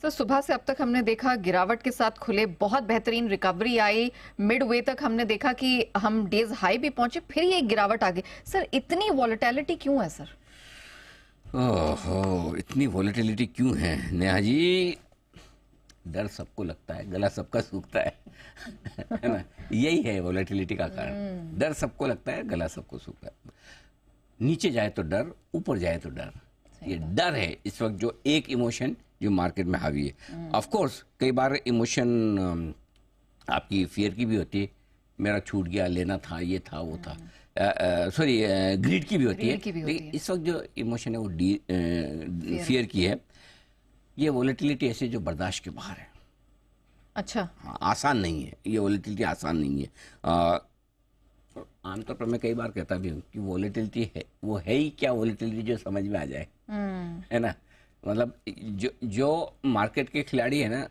तो सुबह से अब तक हमने देखा गिरावट के साथ खुले, बहुत बेहतरीन रिकवरी आई। मिड वे तक हमने देखा कि हम डेज हाई भी पहुंचे, फिर ये गिरावट आ गई। सर इतनी वॉलेटिलिटी क्यों है सर? ओहो, इतनी वॉलेटिलिटी क्यों है नेहा जी? डर सबको लगता है, गला सबका सूखता है ना? यही है वॉलेटिलिटी का कारण। डर सबको लगता है, गला सबको सूखता है। नीचे जाए तो डर, ऊपर जाए तो डर। ये डर है इस वक्त जो एक इमोशन जो मार्केट में हावी है। ऑफ कोर्स कई बार इमोशन आपकी फियर की भी होती है, मेरा छूट गया, लेना था, ये था, वो था। सॉरी, ग्रीड की भी होती है। लेकिन इस वक्त जो इमोशन है वो फियर की है। ये वॉलेटिलिटी ऐसे जो बर्दाश्त के बाहर है। अच्छा, हाँ, आसान नहीं है ये वॉलेटिलिटी, आसान नहीं है। आमतौर पर मैं कई बार कहता भी हूँ कि वॉलेटिलिटी है वो है ही क्या, वॉलेटिलिटी जो समझ में आ जाए, है ना? मतलब जो मार्केट के खिलाड़ी है ना,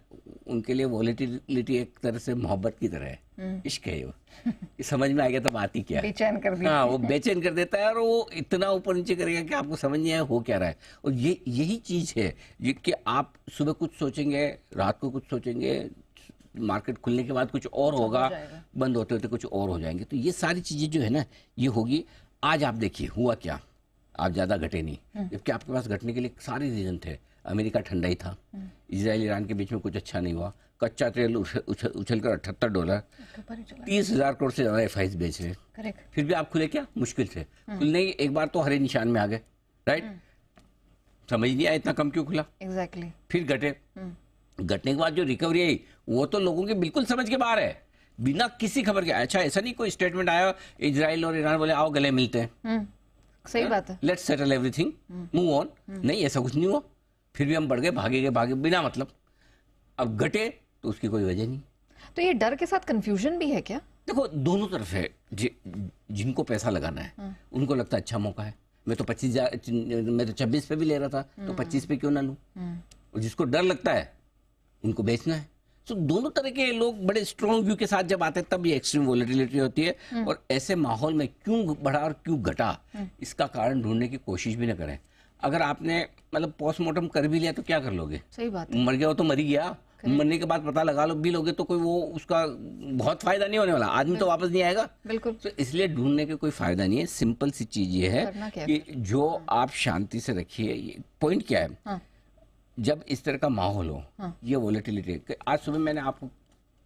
उनके लिए वॉलेटिलिटी एक तरह से मोहब्बत की तरह है, इश्क है वो। समझ में आ गया तो बात ही क्या, बेचैन कर दिया। हाँ, वो बेचैन कर देता है और वो इतना ऊपर नीचे करेगा कि आपको समझ नहीं आया हो क्या रहा है। और यही चीज है कि आप सुबह कुछ सोचेंगे, रात को कुछ सोचेंगे, मार्केट खुलने के बाद कुछ और होगा, बंद होते होते कुछ और हो जाएंगे। तो ये सारी चीजें जो है ना, ये होगी। आज आप देखिए हुआ क्या, आप ज्यादा घटे नहीं, जबकि आपके पास घटने के लिए सारे रीजन थे। अमेरिका ठंडा ही था, इजराइल ईरान के बीच में कुछ अच्छा नहीं हुआ, कच्चा तेल उछलकर $78, 30,000 करोड़ से ज्यादा FIs बेच रहे। फिर भी आप खुले क्या? मुश्किल से खुलने की एक बार तो हरे निशान में आ गए, राइट? समझ नहीं आया इतना कम क्यों खुला। एग्जैक्टली। फिर घटे, घटने के बाद जो रिकवरी आई वो तो लोगों के बिल्कुल समझ के बाहर है, बिना किसी खबर के। अच्छा, ऐसा नहीं कोई स्टेटमेंट आया इजराइल और ईरान बोले आओ गले मिलते हैं, सही बात है, let's settle everything, move on. नहीं, ऐसा कुछ नहीं हुआ। फिर भी हम बढ़ गए, भागे बिना मतलब। अब घटे तो उसकी कोई वजह नहीं। तो ये डर के साथ कंफ्यूजन भी है क्या? देखो, दोनों तरफ है। जिनको पैसा लगाना है उनको लगता है अच्छा मौका है, मैं तो 25,000, मैं तो 26 पे भी ले रहा था, तो 25 पे क्यों ना लूं। और जिसको डर लगता है उनको बेचना है। तो दोनों तरह के लोग बड़े स्ट्रॉन्ग व्यू के साथ जब आते हैं तब ये एक्सट्रीम वॉलेटिलिटी होती है। और ऐसे माहौल में क्यों बढ़ा और क्यों घटा, इसका कारण ढूंढने की कोशिश भी ना करें। अगर आपने मतलब पोस्टमार्टम कर भी लिया तो क्या कर लोगे? सही बात है। मर गया हो तो मर ही गया, मरने के बाद पता लगा लो भी लोगे तो कोई वो उसका बहुत फायदा नहीं होने वाला, आदमी तो वापस नहीं आएगा। बिल्कुल। तो इसलिए ढूंढने के कोई फायदा नहीं है। सिंपल सी चीज ये है कि जो आप शांति से रखिए। पॉइंट क्या है, जब इस तरह का माहौल हो, ये वॉलेटिलिटी। आज सुबह मैंने आपको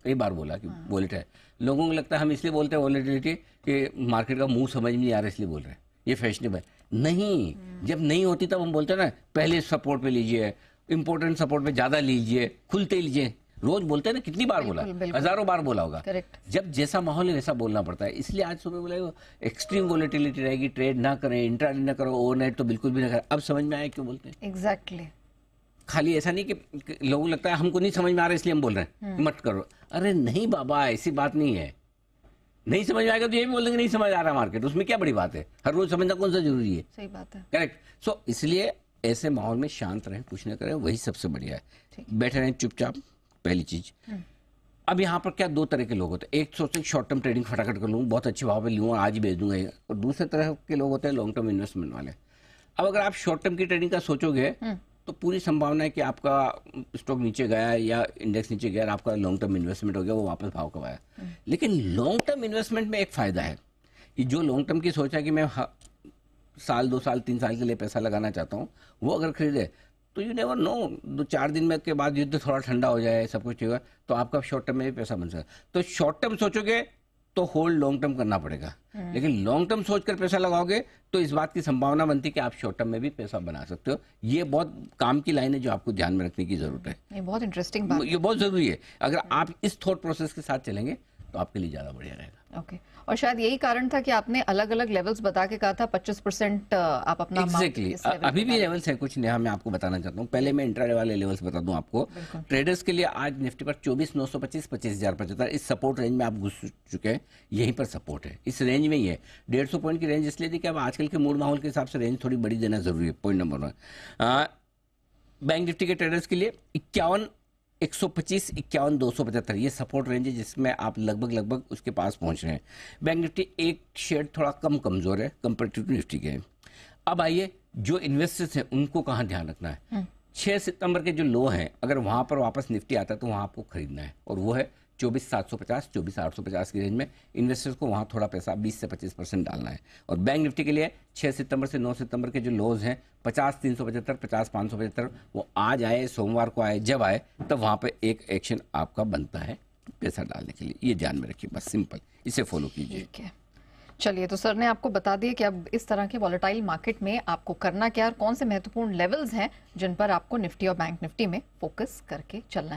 कई बार बोला कि वॉलेट है। लोगों को लगता है हम इसलिए बोलते हैं वॉलेटिलिटी कि मार्केट का मुंह समझ में नहीं आ रहा इसलिए बोल रहे हैं, ये फैशनेबल नहीं। जब नहीं होती तब हम बोलते हैं ना, पहले सपोर्ट पे लीजिए, इंपॉर्टेंट सपोर्ट पे ज्यादा लीजिए, खुलते लीजिए। रोज बोलते हैं ना, कितनी बार बोला, हजारों बार बोला होगा। जब जैसा माहौल है वैसा बोलना पड़ता है। इसलिए आज सुबह बोला एक्सट्रीम वॉलेटिलिटी रहेगी, ट्रेड ना करें, इंट्राडे ना करो, ओवरनाइट तो बिल्कुल भी ना करें। अब समझ में आया क्यों बोलते हैं। एग्जैक्टली। खाली ऐसा नहीं कि लोगों को लगता है हमको नहीं समझ में आ रहा है इसलिए हम बोल रहे हैं मत करो। अरे नहीं बाबा, ऐसी बात नहीं है। नहीं समझ में आएगा तो ये भी बोल देंगे नहीं समझ आ रहा मार्केट, उसमें क्या बड़ी बात है? हर रोज समझना कौन सा जरूरी है? सही बात है। करेक्ट। सो इसलिए ऐसे माहौल में शांत रहें, कुछ ना करें, वही सबसे बढ़िया है। बैठे रहें चुपचाप, पहली चीज। अब यहाँ पर क्या दो तरह के लोग होते हैं। एक सोचते शॉर्ट टर्म ट्रेडिंग फटाफट कर लूँ, बहुत अच्छे भाव पे लूँगा, आज ही बेच दूंगा। और दूसरे तरह के लोग होते हैं लॉन्ग टर्म इन्वेस्टमेंट वाले। अब अगर आप शॉर्ट टर्म की ट्रेडिंग का सोचोगे तो पूरी संभावना है कि आपका स्टॉक नीचे गया या इंडेक्स नीचे गया और आपका लॉन्ग टर्म इन्वेस्टमेंट हो गया, वो वापस भाव कब आया। लेकिन लॉन्ग टर्म इन्वेस्टमेंट में एक फायदा है कि जो लॉन्ग टर्म की सोच है कि मैं साल 2 साल 3 साल के लिए पैसा लगाना चाहता हूँ, वो अगर खरीदे तो यू नेवर नो, 2-4 दिन में के बाद युद्ध थोड़ा ठंडा हो जाए, सब कुछ होगा, तो आपका शॉर्ट टर्म में भी पैसा बन सकता है। तो शॉर्ट टर्म सोचोगे तो होल्ड लॉन्ग टर्म करना पड़ेगा। लेकिन लॉन्ग टर्म सोचकर पैसा लगाओगे तो इस बात की संभावना बनती है कि आप शॉर्ट टर्म में भी पैसा बना सकते हो। ये बहुत काम की लाइन है जो आपको ध्यान में रखने की जरूरत है। ये बहुत इंटरेस्टिंग बात है। ये बहुत जरूरी है। अगर आप इस थॉट प्रोसेस के साथ चलेंगे तो आपके लिए ज्यादा बढ़िया रहेगा। ओके। और शायद यही कारण था कि आपने अलग अलग लेवल्स बता के कहा था 25% आप अपना एग्जैक्टली अभी भी लेवल्स है कुछ नया मैं आपको बताना चाहता हूँ। पहले मैं इंट्राडे वाले लेवल्स बता दूं आपको। ट्रेडर्स के लिए आज निफ्टी पर 24,925, 25,075 इस सपोर्ट रेंज में आप घुस चुके हैं। यहीं पर सपोर्ट है, इस रेंज में ही है। 150 पॉइंट की रेंज इसलिए थी कि अब आजकल के मूड माहौल के हिसाब से रेंज थोड़ी बड़ी देना जरूरी है। Point number 1। बैंक निफ्टी के ट्रेडर्स के लिए 51,125, 51,275 ये सपोर्ट रेंज है जिसमें आप लगभग उसके पास पहुंच रहे हैं। बैंक निफ्टी एक शेयर थोड़ा कम कमजोर है कंपेरेटिव टू निफ्टी के। अब आइए जो इन्वेस्टर्स हैं उनको कहाँ ध्यान रखना है। 6 सितंबर के जो लो हैं, अगर वहां पर वापस निफ्टी आता है तो वहां आपको खरीदना है, और वो है 24,750 24,850 की रेंज में। इन्वेस्टर्स को वहां थोड़ा पैसा 20 से 25% डालना है। और बैंक निफ्टी के लिए 6 सितंबर से 9 सितंबर के जो लोज हैं 50,375 50,575, वो आज आए, सोमवार को आए, जब आए तब वहां पे एक एक्शन आपका बनता है पैसा डालने के लिए। ये ध्यान में रखिए, बस सिंपल, इसे फॉलो कीजिए। ठीक है, चलिए, तो सर ने आपको बता दिया कि अब इस तरह के वॉलेटाइल मार्केट में आपको करना क्या और कौन से महत्वपूर्ण लेवल्स हैं जिन पर आपको निफ्टी और बैंक निफ्टी में फोकस करके चलना है।